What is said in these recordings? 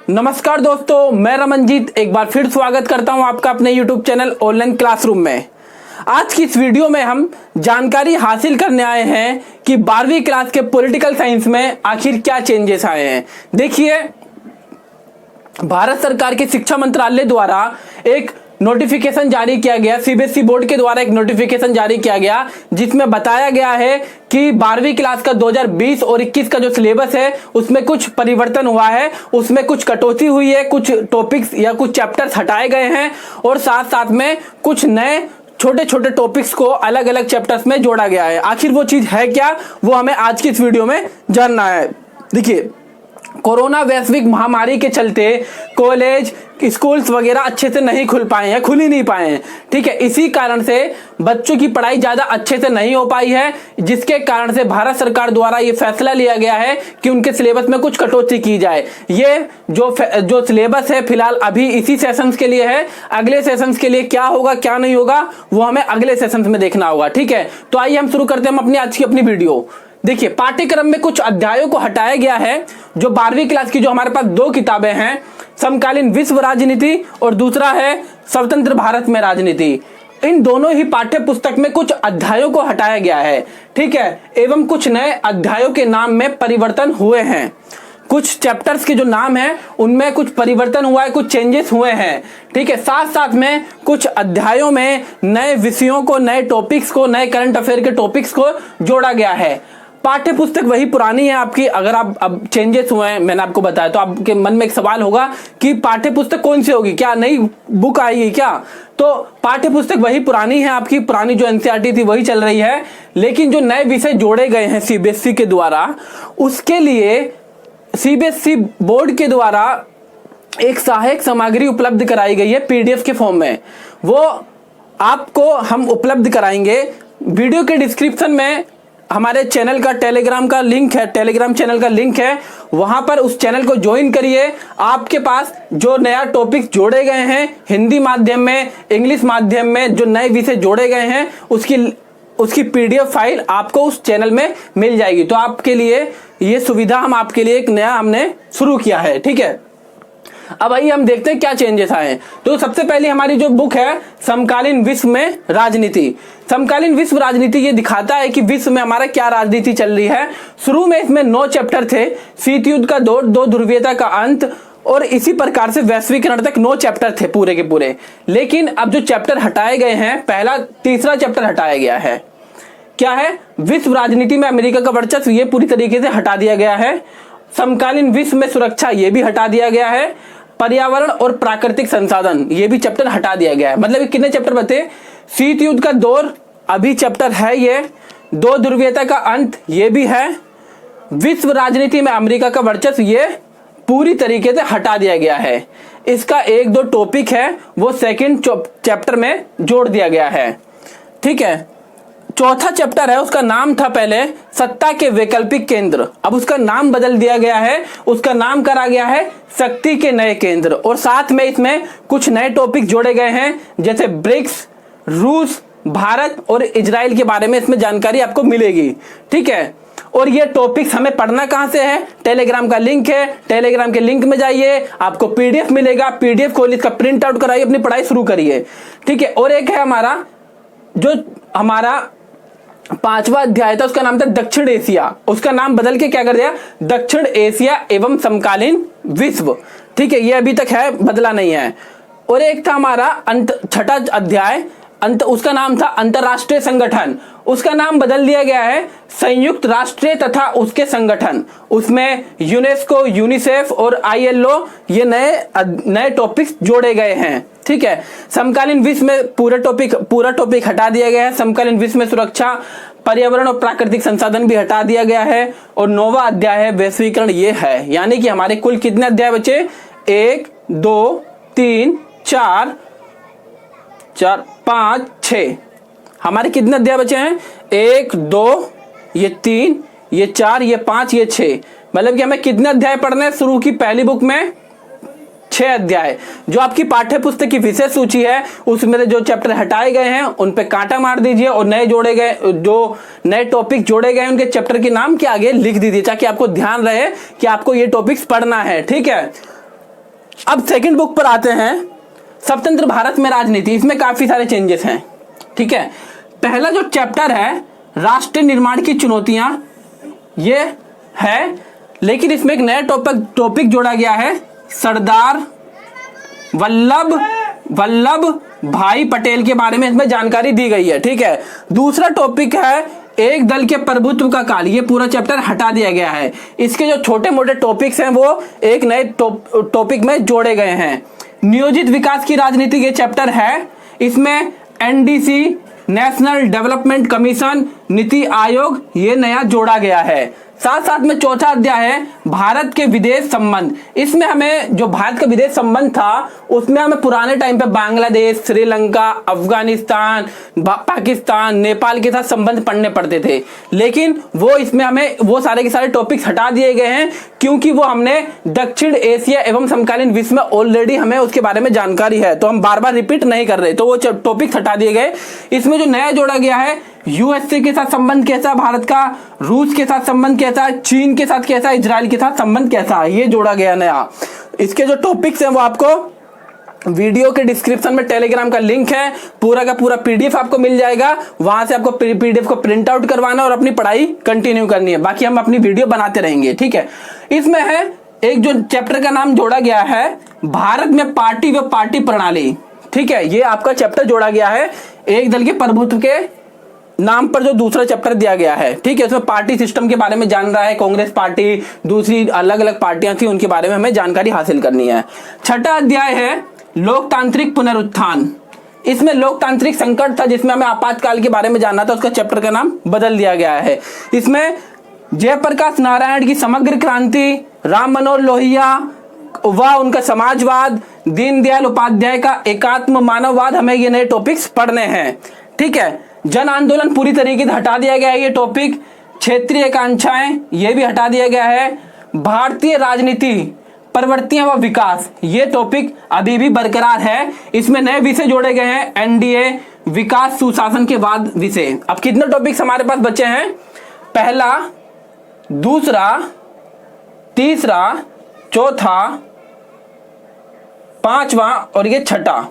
नमस्कार दोस्तों, मैं रमनजीत एक बार फिर स्वागत करता हूं आपका अपने YouTube चैनल ऑनलाइन क्लासरूम में। आज की इस वीडियो में हम जानकारी हासिल करने आए हैं कि 12वीं क्लास के पॉलिटिकल साइंस में आखिर क्या चेंजेस आए हैं। देखिए, भारत सरकार के शिक्षा मंत्रालय द्वारा एक नोटिफिकेशन जारी किया गया, सीबीएसई बोर्ड के द्वारा एक नोटिफिकेशन जारी किया गया जिसमें बताया गया है कि 12वीं क्लास का 2020 और 21 का जो सिलेबस है उसमें कुछ परिवर्तन हुआ है, उसमें कुछ कटौती हुई है, कुछ टॉपिक्स या कुछ चैप्टर्स हटाए गए हैं और साथ साथ में कुछ नए छोटे छोटे टॉपिक्स को अलग अलग चैप्टर्स में जोड़ा गया है। आखिर वो चीज है क्या, वो हमें आज की इस वीडियो में जानना है। देखिए, कोरोना वैश्विक महामारी के चलते कॉलेज स्कूल्स वगैरह अच्छे से नहीं खुल पाए हैं, खुल ही नहीं पाए हैं। ठीक है, इसी कारण से बच्चों की पढ़ाई ज्यादा अच्छे से नहीं हो पाई है, जिसके कारण से भारत सरकार द्वारा ये फैसला लिया गया है कि उनके सिलेबस में कुछ कटौती की जाए। ये जो सिलेबस है फिलहाल अभी इसी सेशंस के लिए है, अगले सेशंस के लिए क्या होगा क्या नहीं होगा वो हमें अगले सेशंस में देखना होगा। ठीक है, तो आइए हम शुरू करते हैं अपनी आज की अपनी वीडियो। देखिए, पाठ्यक्रम में कुछ अध्यायों को हटाया गया है। जो 12वीं क्लास की जो हमारे पास दो किताबें हैं, समकालीन विश्व राजनीति और दूसरा है स्वतंत्र भारत में राजनीति, इन दोनों ही पाठ्य पुस्तक में कुछ अध्यायों को हटाया गया है। ठीक है, एवं कुछ नए अध्यायों के नाम में परिवर्तन हुए हैं। कुछ चैप्टर्स के जो नाम हैं उनमें कुछ परिवर्तन हुआ है, कुछ चेंजेस हुए हैं। ठीक है, साथ साथ में कुछ अध्यायों में नए विषयों को, नए टॉपिक्स को, नए करंट अफेयर के टॉपिक्स को जोड़ा गया है। पाठ्य पुस्तक वही पुरानी है आपकी। अगर आप अब चेंजेस हुए हैं, मैंने आपको बताया, तो आपके मन में एक सवाल होगा कि पाठ्य पुस्तक कौन सी होगी, क्या नई बुक आएगी क्या? तो पाठ्य पुस्तक वही पुरानी है आपकी, पुरानी जो एनसीईआरटी थी वही चल रही है, लेकिन जो नए विषय जोड़े गए हैं सीबीएसई के द्वारा, उसके लिए सीबीएसई बोर्ड के द्वारा एक सहायक सामग्री उपलब्ध कराई गई है पीडीएफ के फॉर्म में। वो आपको हम उपलब्ध कराएंगे। वीडियो के डिस्क्रिप्शन में हमारे चैनल का टेलीग्राम का लिंक है, टेलीग्राम चैनल का लिंक है, वहां पर उस चैनल को ज्वाइन करिए। आपके पास जो नया टॉपिक जोड़े गए हैं हिंदी माध्यम में, इंग्लिश माध्यम में, जो नए विषय जोड़े गए हैं उसकी पीडीएफ फाइल आपको उस चैनल में मिल जाएगी। तो आपके लिए ये सुविधा हम आपके लिए एक नया हमने शुरू किया है। ठीक है, अब आइए हम देखते हैं क्या चेंजेस आए हैं। तो सबसे पहले हमारी जो बुक है समकालीन विश्व में राजनीति, समकालीन विश्व राजनीति ये दिखाता है कि विश्व में हमारा क्या राजनीति चल रही है। शुरू में इसमें 9 चैप्टर थे, शीत युद्ध का दौर, दो ध्रुवीयता का अंत और इसी प्रकार से वैश्वीकरण तक 9 चैप्टर थे पूरे के पूरे। लेकिन अब जो चैप्टर हटाए गए हैं, पहला तीसरा चैप्टर हटाया गया है। क्या है? विश्व राजनीति में अमेरिका का वर्चस्व, ये पूरी तरीके से हटा दिया गया है। समकालीन विश्व में सुरक्षा, ये भी हटा दिया गया है। पर्यावरण और प्राकृतिक संसाधन, ये भी चैप्टर हटा दिया गया है। मतलब कितने चैप्टर बचे? शीत युद्ध का दौर अभी चैप्टर है ये, दो ध्रुवीयता का अंत ये भी है, विश्व राजनीति में अमेरिका का वर्चस्व ये पूरी तरीके से हटा दिया गया है। इसका एक दो टॉपिक है वो सेकंड चैप्टर में जोड़ दिया गया है। ठीक है, चौथा चैप्टर है, उसका नाम था पहले सत्ता के वैकल्पिक केंद्र, अब उसका नाम बदल दिया गया है, उसका नाम करा गया है शक्ति के नए केंद्र। और साथ में इसमें कुछ नए टॉपिक जोड़े गए हैं जैसे ब्रिक्स, रूस, भारत और इजराइल के बारे में इसमें जानकारी आपको मिलेगी। ठीक है, और ये टॉपिक्स हमें पढ़ना कहां से है? टेलीग्राम का लिंक है, टेलीग्राम के लिंक में जाइए, आपको पीडीएफ मिलेगा, पीडीएफ खोलिए, इसका प्रिंट आउट कराइए, अपनी पढ़ाई शुरू करिए। ठीक है, और एक है हमारा 5वां अध्याय था, उसका नाम था दक्षिण एशिया, उसका नाम बदल के क्या कर दिया? दक्षिण एशिया एवं समकालीन विश्व। ठीक है, ये अभी तक है, बदला नहीं है। और एक था हमारा छठा अध्याय, उसका नाम था अंतरराष्ट्रीय संगठन, उसका नाम बदल दिया गया है संयुक्त राष्ट्र तथा उसके संगठन। उसमें यूनेस्को, यूनिसेफ और आईएलओ ये नए टॉपिक्स जोड़े गए हैं। ठीक है, समकालीन विश्व में पूरा टॉपिक हटा दिया गया है। समकालीन विश्व में सुरक्षा, पर्यावरण और प्राकृतिक संसाधन भी हटा दिया गया है। और 9वां अध्याय है वैश्वीकरण, ये है। यानी कि हमारे कुल कितने अध्याय बचे? 1 2 3 4 5 6, हमारे कितने अध्याय बचे हैं? 1 2 ये 3 ये 4 ये 5 ये 6, मतलब कि हमें कितने अध्याय पढ़ने हैं? शुरू की पहली बुक में 6 अध्याय। जो आपकी पाठ्य पुस्तक की विषय सूची है उसमें जो चैप्टर हटाए गए हैं उन पे कांटा मार दीजिए और नए जोड़े गए, जो नए टॉपिक जोड़े गए उनके चैप्टर के नाम के आगे लिख दीजिए ताकि आपको ध्यान रहे कि आपको ये टॉपिक्स पढ़ना है। ठीक है, अब सेकंड बुक पर आते हैं, स्वतंत्र भारत में राजनीति। इसमें काफी सारे चेंजेस हैं, ठीक है। पहला जो चैप्टर है राष्ट्र निर्माण की चुनौतियां, ये है, लेकिन इसमें एक नया टॉपिक जोड़ा गया है, सरदार वल्लभ भाई पटेल के बारे में इसमें जानकारी दी गई है, ठीक है। दूसरा टॉपिक है एक दल के प्रभुत्व का काल, ये पूरा चैप्टर हटा दिया गया है। इसके जो छोटे मोटे टॉपिक्स हैं वो एक नए टॉपिक में जोड़े गए हैं। नियोजित विकास की राजनीति ये चैप्टर है, इसमें NDC, national development commission, NITI Aayog ये नया जोड़ा गया है। साथ साथ में चौथा अध्याय है भारत के विदेश संबंध। इसमें हमें जो भारत का विदेश संबंध था उसमें हमें पुराने टाइम पे बांग्लादेश, श्रीलंका, अफगानिस्तान, पाकिस्तान, नेपाल के साथ संबंध पढ़ने पड़ते थे, लेकिन वो इसमें हमें वो सारे के सारे टॉपिक्स हटा दिए गए हैं, क्योंकि वो हमने दक्षिण एशिया एवं समकालीन विश्व में ऑलरेडी हमें उसके बारे में जानकारी है, तो हम बार बार रिपीट नहीं कर रहे, तो वो टॉपिक्स हटा दिए गए। इसमें जो नया जोड़ा गया है, यूएसए के साथ संबंध कैसा है भारत का, रूस के साथ संबंध कैसा है, चीन के साथ कैसा है, इजराइल के साथ संबंध कैसा है, ये जोड़ा गया नया। इसके जो टॉपिक्स हैं वो आपको वीडियो के डिस्क्रिप्शन में टेलीग्राम का लिंक है, पूरा का पूरा पीडीएफ आपको मिल जाएगा, वहां से आपको पीडीएफ को प्रिंट आउट करवाना और अपनी पढ़ाई कंटिन्यू करनी है, बाकी हम अपनी वीडियो बनाते रहेंगे, ठीक है। इसमें है एक जो चैप्टर का नाम जोड़ा गया है भारत में पार्टी व पार्टी प्रणाली, ठीक है। ये आपका चैप्टर जोड़ा गया है एक दल के प्रभुत्व के नाम पर जो दूसरा चैप्टर दिया गया है, ठीक है। उसमें पार्टी सिस्टम के बारे में जान रहा है, कांग्रेस पार्टी, दूसरी अलग अलग पार्टियां थी, उनके बारे में हमें जानकारी हासिल करनी है। छठा अध्याय है लोकतांत्रिक पुनरुत्थान। इसमें लोकतांत्रिक संकट था जिसमें हमें आपातकाल के बारे में जानना था, उसका चैप्टर का नाम बदल दिया गया है। इसमें जयप्रकाश नारायण की समग्र क्रांति, राम मनोहर लोहिया व उनका समाजवाद, दीनदयाल उपाध्याय का एकात्म मानववाद, हमें ये नए टॉपिक्स पढ़ने हैं, ठीक है। जन आंदोलन पूरी तरीके से हटा दिया गया है ये टॉपिक। क्षेत्रीय आकांक्षाएं ये भी हटा दिया गया है। भारतीय राजनीति, प्रवृत्तियां व विकास, ये टॉपिक अभी भी बरकरार है। इसमें नए विषय जोड़े गए हैं, एनडीए, विकास सुशासन के बाद विषय। अब कितने टॉपिक्स हमारे पास बचे हैं, पहला, दूसरा, तीसरा, चौथा, पांचवा और ये छठा।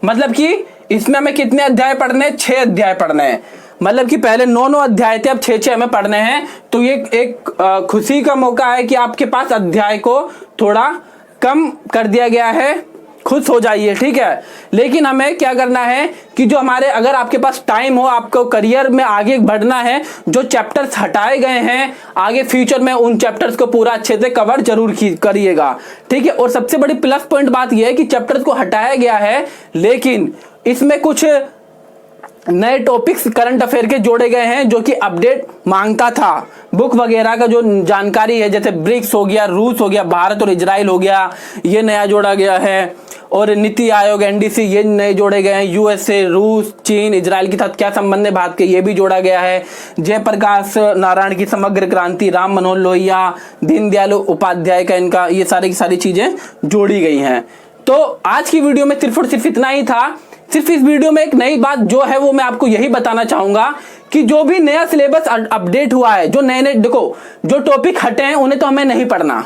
मतलब कि इसमें हमें कितने अध्याय पढ़ने हैं, 6 अध्याय पढ़ने हैं। मतलब कि पहले 9 अध्याय थे, अब 6 हमें पढ़ने हैं। तो ये एक खुशी का मौका है कि आपके पास अध्याय को थोड़ा कम कर दिया गया है, खुश हो जाइए, ठीक है। लेकिन हमें क्या करना है कि जो हमारे, अगर आपके पास टाइम हो, आपको करियर में आगे बढ़ना है, जो चैप्टर्स हटाए गए हैं आगे फ्यूचर में उन चैप्टर्स को पूरा अच्छे से कवर जरूर करिएगा, ठीक है। और सबसे बड़ी प्लस पॉइंट बात यह है कि चैप्टर्स को हटाया गया है, लेकिन इसमें कुछ नए टॉपिक्स करंट अफेयर के जोड़े गए हैं जो कि अपडेट मांगता था। बुक वगैरह का जो जानकारी है, जैसे ब्रिक्स हो गया, रूस हो गया, भारत और इजराइल हो गया, ये नया जोड़ा गया है। और नीति आयोग, एनडीसी, ये नए जोड़े गए हैं। यूएसए, रूस, चीन, इजराइल के साथ क्या संबंध है भारत के, ये भी जोड़ा गया है। जयप्रकाश नारायण की समग्र क्रांति, राम मनोहर लोहिया, दीनदयाल उपाध्याय का, इनका, ये सारी की सारी चीजें जोड़ी गई हैं। तो आज की वीडियो में सिर्फ और सिर्फ इतना ही था। सिर्फ इस वीडियो में एक नई बात जो है वो मैं आपको यही बताना चाहूंगा कि जो भी नया सिलेबस अपडेट हुआ है, जो नए नए, देखो जो टॉपिक हटे हैं उन्हें तो हमें नहीं पढ़ना,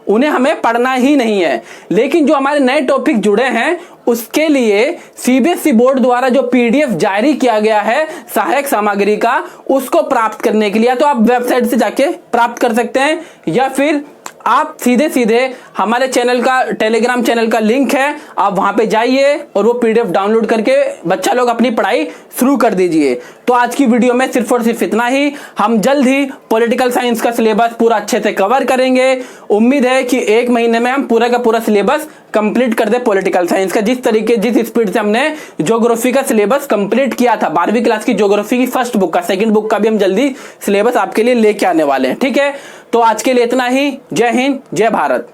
उन्हें हमें पढ़ना ही नहीं है, लेकिन जो हमारे नए टॉपिक जुड़े हैं उसके लिए सीबीएसई बोर्ड द्वारा जो पीडीएफ जारी किया गया है सहायक सामग्री का, उसको प्राप्त करने के लिए तो आप वेबसाइट से जाके प्राप्त कर सकते हैं, या फिर आप सीधे सीधे हमारे चैनल का, टेलीग्राम चैनल का लिंक है, आप वहां पे जाइए और वो पीडीएफ डाउनलोड करके बच्चा लोग अपनी पढ़ाई शुरू कर दीजिए। तो आज की वीडियो में सिर्फ और सिर्फ इतना ही। हम जल्द ही पॉलिटिकल साइंस का सिलेबस पूरा अच्छे से कवर करेंगे। उम्मीद है कि 1 महीने में हम पूरा का पूरा सिलेबस कंप्लीट कर दे पॉलिटिकल साइंस का। जिस स्पीड से हमने ज्योग्राफी का सिलेबस कंप्लीट किया था, 12वीं क्लास की ज्योग्राफी की फर्स्ट बुक का, सेकंड बुक का भी हम जल्दी सिलेबस आपके लिए लेके आने वाले हैं, ठीक है। तो आज के लिए इतना ही। जय हिंद, जय भारत।